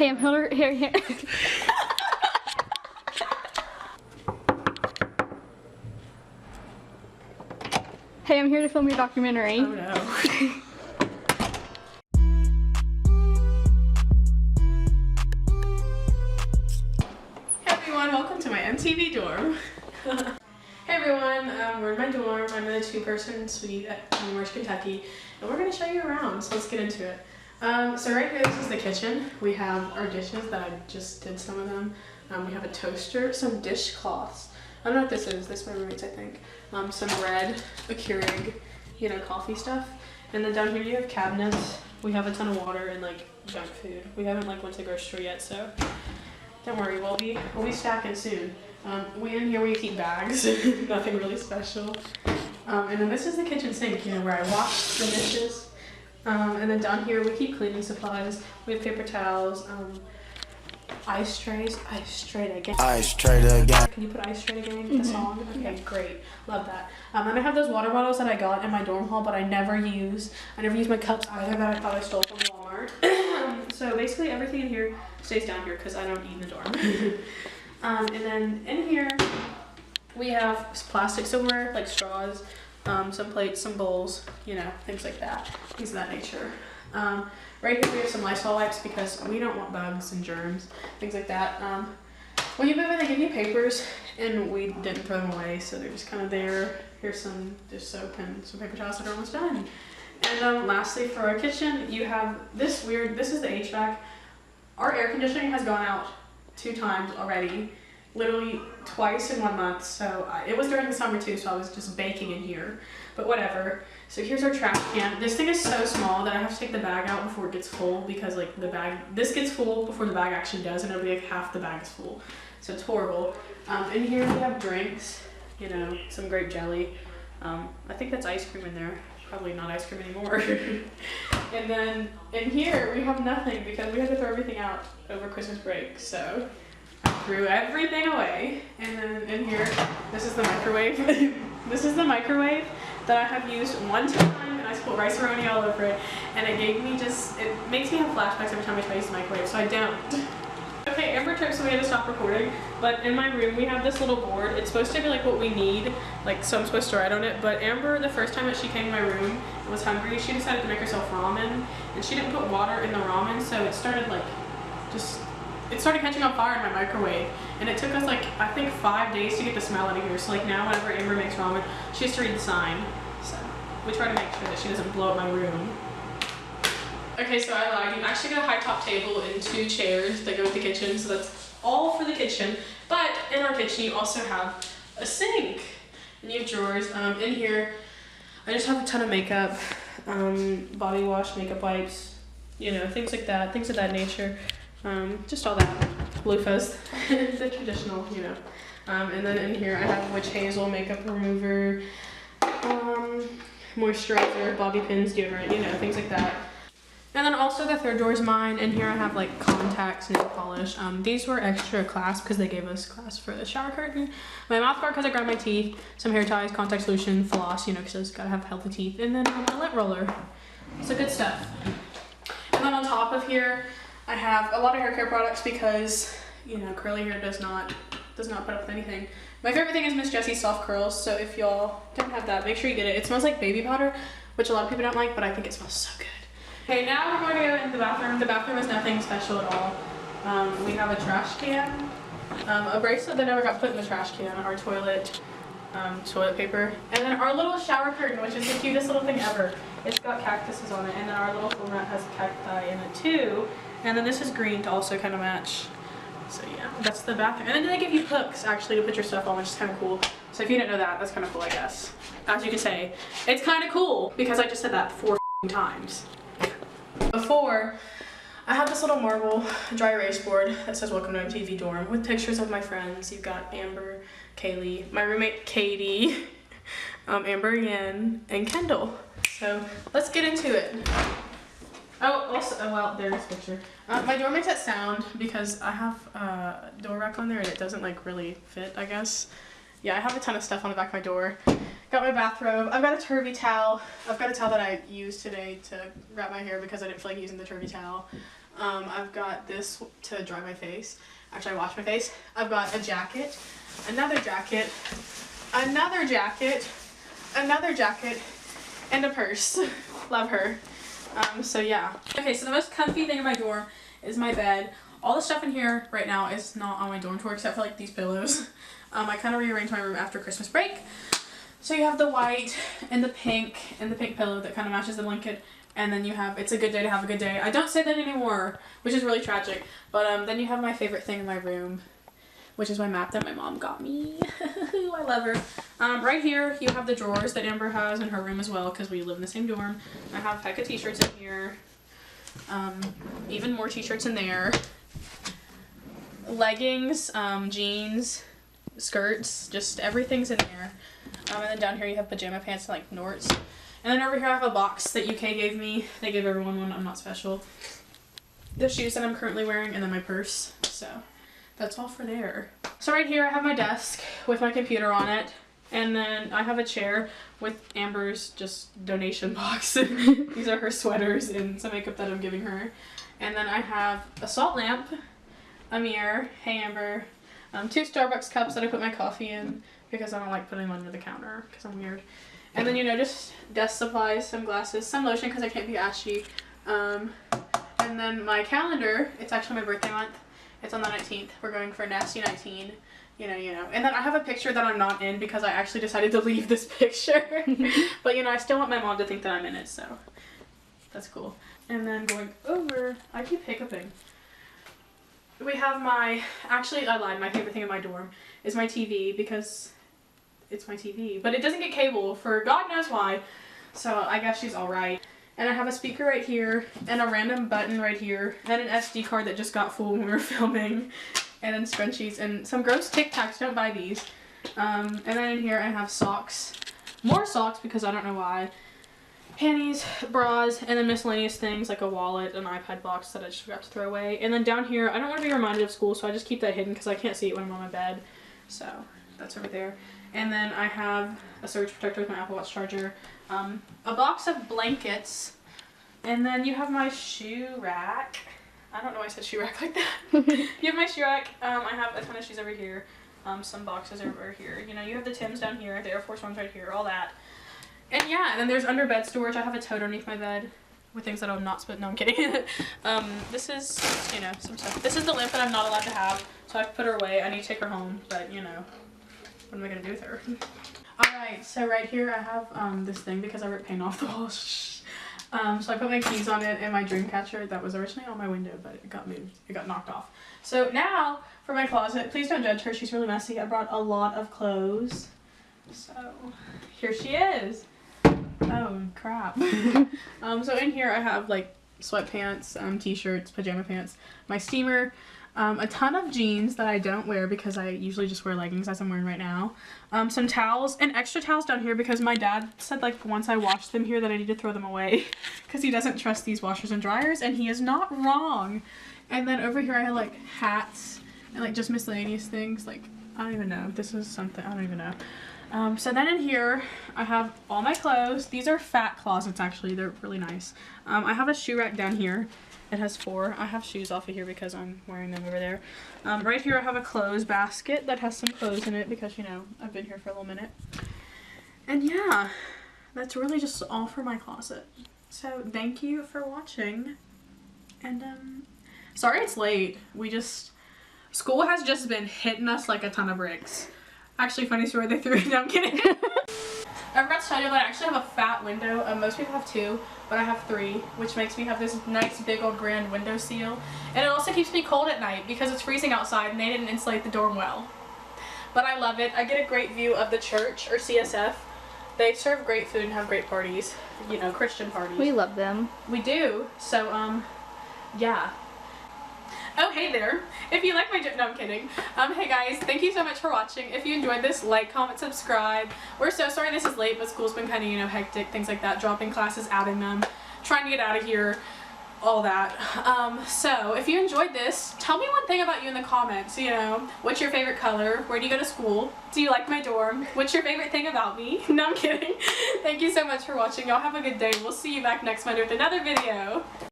Hey, I'm here. Hey, I'm here to film your documentary. Oh no. Hey everyone, welcome to my MTV dorm. Hey everyone, we're in my dorm. I'm in a 2-person suite at UofKentucky, and we're gonna show you around, so let's get into it. So right here, this is the kitchen. We have our dishes that I just did some of them. We have a toaster, some dishcloths. I don't know what this is. This is my roommate's, I think. Some bread, a Keurig, you know, coffee stuff. And then down here you have cabinets. We have a ton of water and like junk food. We haven't like went to the grocery store yet, so don't worry. We'll be stacking soon. In here we keep bags. Nothing really special. And then this is the kitchen sink, you know, where I wash the dishes. And then down here we keep cleaning supplies. We have paper towels. Ice trays again. Ice tray again. Can you put ice tray again? The song? Okay, great. Love that. And I have those water bottles that I got in my dorm hall, but I never use my cups either that I thought I stole from Walmart. So basically everything in here stays down here because I don't eat in the dorm. And then in here we have plastic silverware like straws, some plates, some bowls, you know, things like that. Things of that nature. Right here we have some Lysol wipes because we don't want bugs and germs, things like that. When you move in, they give you papers, and we didn't throw them away, so they're just kind of there. Here's some dish soap and some paper towels that are almost done. And lastly, for our kitchen, you have this is the HVAC. Our air conditioning has gone out 2 times already, literally twice in 1 month. So it was during the summer too, so I was just baking in here, but whatever. So here's our trash can. This thing is so small that I have to take the bag out before it gets full because like this gets full before the bag actually does, and it'll be like half the bag is full. So it's horrible. In here we have drinks, you know, some grape jelly. I think that's ice cream in there. Probably not ice cream anymore. And then in here we have nothing because we had to throw everything out over Christmas break. So I threw everything away. And then in here, this is the microwave. This is the microwave that I have used 1 time, and I spilled rice-a-roni all over it, and it makes me have flashbacks every time I try to use the microwave, so I don't. Okay, Amber tripped, so we had to stop recording, but in my room we have this little board. It's supposed to be like what we need, like so I'm supposed to write on it, but Amber, the first time that she came to my room and was hungry, she decided to make herself ramen, and she didn't put water in the ramen, so it started like, it started catching on fire in my microwave, and it took us like, I think 5 days to get the smell out of here. So like now whenever Amber makes ramen, she has to read the sign. So we try to make sure that she doesn't blow up my room. Okay, so I lied. You actually get a high top table and 2 chairs that go with the kitchen, so that's all for the kitchen. But in our kitchen you also have a sink, and you have drawers. In here I just have a ton of makeup, body wash, makeup wipes, you know, things like that, things of that nature. Just all that, loofahs, the traditional, you know. And then in here I have witch hazel makeup remover, moisturizer, bobby pins, deodorant, you know, things like that. And then also the third drawer is mine, and here I have like contacts, nail polish. These were extra class because they gave us class for the shower curtain. My mouth guard because I grind my teeth, some hair ties, contact solution, floss, you know, because I gotta have healthy teeth, and then a lint roller. So good stuff. And then on top of here, I have a lot of hair care products because, you know, curly hair does not put up with anything. My favorite thing is Miss Jessie's Soft Curls, so if y'all don't have that, make sure you get it. It smells like baby powder, which a lot of people don't like, but I think it smells so good. Okay, now we're going to go into the bathroom. The bathroom is nothing special at all. We have a trash can, a bracelet that never got put in the trash can, our toilet paper, and then our little shower curtain, which is the cutest little thing ever. It's got cactuses on it, and then our little foam mat has cacti in it too. And then this is green to also kind of match. So yeah, that's the bathroom. And then they give you hooks actually to put your stuff on, which is kind of cool. So if you didn't know that, that's kind of cool, I guess. As you can say, it's kind of cool because I just said that 4 times. Before, I have this little marble dry erase board that says welcome to MTV dorm with pictures of my friends. You've got Amber, Kaylee, my roommate Katie, Amber Yen, and Kendall. So let's get into it. Oh, also, well, there's this picture. My door makes it sound because I have a door rack on there and it doesn't like really fit, I guess. Yeah, I have a ton of stuff on the back of my door Got my bathrobe. I've got a turvy towel. I've got a towel that I used today to wrap my hair because I didn't feel like using the turvy towel. I've got this to dry my face. Actually, I wash my face. I've got a jacket, another jacket, another jacket, another jacket, and a purse. Love her. So yeah. Okay, so the most comfy thing in my dorm is my bed. All the stuff in here right now is not on my dorm tour except for like these pillows. I kind of rearranged my room after Christmas break. So you have the white and the pink pillow that kind of matches the blanket. And then you have, it's a good day to have a good day. I don't say that anymore, which is really tragic. But then you have my favorite thing in my room, which is my map that my mom got me. I love her. Right here, you have the drawers that Amber has in her room as well because we live in the same dorm. I have a heck of t-shirts in here. Even more t-shirts in there. Leggings, jeans, skirts, just everything's in there. And then down here you have pajama pants and like Norts. And then over here I have a box that UK gave me. They gave everyone one, I'm not special. The shoes that I'm currently wearing and then my purse. So that's all for there. So right here I have my desk with my computer on it. And then I have a chair with Amber's just donation box. These are her sweaters and some makeup that I'm giving her. And then I have a salt lamp, a mirror, hey Amber, 2 Starbucks cups that I put my coffee in because I don't like putting them under the counter because I'm weird. And then, you know, just desk supplies, some glasses, some lotion because I can't be ashy. And then my calendar, it's actually my birthday month. It's on the 19th. We're going for Nasty 19. You know. And then I have a picture that I'm not in because I actually decided to leave this picture. But, you know, I still want my mom to think that I'm in it, so that's cool. And then going over, I keep hiccuping. We have my, actually I lied, my favorite thing in my dorm is my TV because it's my TV. But it doesn't get cable for God knows why, so I guess she's alright. And I have a speaker right here, and a random button right here, and an SD card that just got full when we were filming, and then scrunchies, and some gross Tic Tacs, don't buy these. And then in here I have socks, more socks because I don't know why, panties, bras, and then miscellaneous things like a wallet, an iPad box that I just forgot to throw away. And then down here, I don't want to be reminded of school, so I just keep that hidden because I can't see it when I'm on my bed. So that's over there. And then I have a surge protector with my Apple Watch charger, a box of blankets, and then you have my shoe rack. I don't know why I said shoe rack like that. You have my shoe rack. I have a ton of shoes over here, some boxes over here. You know, you have the Timbs down here, the Air Force Ones right here, all that. And yeah, and then there's under bed storage. I have a tote underneath my bed with things that I'm not supposed to, no, I'm kidding. This is, you know, some stuff. This is the lamp that I'm not allowed to have, so I put her away. I need to take her home, but you know, what am I gonna do with her? Alright, so right here I have this thing because I ripped paint off the walls. So I put my keys on it and my dream catcher that was originally on my window, but it got moved. It got knocked off. So now for my closet. Please don't judge her. She's really messy. I brought a lot of clothes. So here she is. Oh crap. So in here I have like sweatpants, t-shirts, pajama pants, my steamer, a ton of jeans that I don't wear because I usually just wear leggings as I'm wearing right now, some towels and extra towels down here because my dad said like once I washed them here that I need to throw them away because he doesn't trust these washers and dryers, and he is not wrong. And then over here I have like hats and like just miscellaneous things, like I don't even know, this is something, I don't even know. So then in here, I have all my clothes. These are fat closets, actually. They're really nice. I have a shoe rack down here. It has 4. I have shoes off of here because I'm wearing them over there. Right here, I have a clothes basket that has some clothes in it because, you know, I've been here for a little minute. And yeah, that's really just all for my closet. So thank you for watching. And, sorry it's late. School has just been hitting us like a ton of bricks. Actually, funny story, they threw it. No, I'm kidding. I forgot to tell you, but I actually have a fat window. Most people have 2, but I have 3, which makes me have this nice big old grand window seal. And it also keeps me cold at night because it's freezing outside and they didn't insulate the dorm well. But I love it. I get a great view of the church, or CSF. They serve great food and have great parties. You know, Christian parties. We love them. We do. So, yeah. Oh, hey there. If you like my no, I'm kidding. Hey guys, thank you so much for watching. If you enjoyed this, like, comment, subscribe. We're so sorry this is late, but school's been kind of, you know, hectic, things like that. Dropping classes, adding them, trying to get out of here. all that. So if you enjoyed this, tell me one thing about you in the comments. You know, what's your favorite color? Where do you go to school? Do you like my dorm? What's your favorite thing about me? No, I'm kidding. Thank you so much for watching. Y'all have a good day. We'll see you back next Monday with another video.